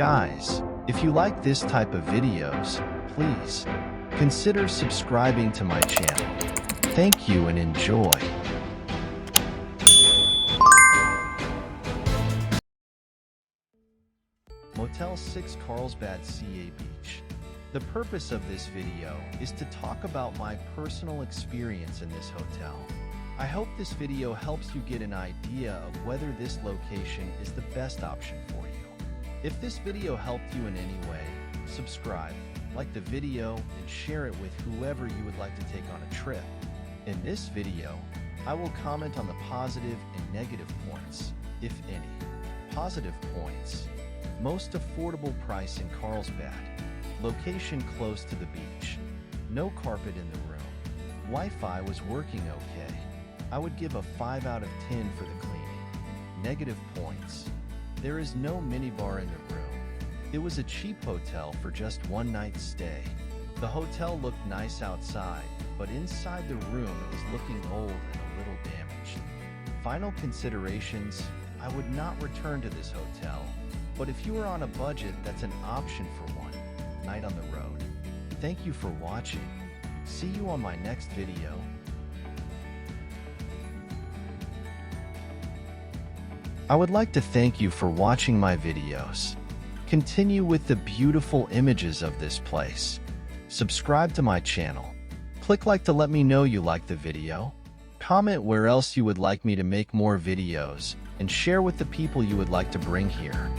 Guys, if you like this type of videos, please consider subscribing to my channel. Thank you and enjoy. Motel 6 Carlsbad CA Beach. The purpose of this video is to talk about my personal experience in this hotel. I hope this video helps you get an idea of whether this location is the best option for you. If this video helped you in any way, subscribe, like the video, and share it with whoever you would like to take on a trip. In this video, I will comment on the positive and negative points, if any. Positive points. Most affordable price in Carlsbad. Location close to the beach. No carpet in the room. Wi-Fi was working okay. I would give a 5 out of 10 for the cleaning. Negative points. There is no minibar in the room. It was a cheap hotel for just one night's stay. The hotel looked nice outside, but inside the room it was looking old and a little damaged. Final considerations, I would not return to this hotel, but if you are on a budget, that's an option for one night on the road. Thank you for watching. See you on my next video. I would like to thank you for watching my videos. Continue with the beautiful images of this place. Subscribe to my channel. Click like to let me know you like the video. Comment where else you would like me to make more videos, and share with the people you would like to bring here.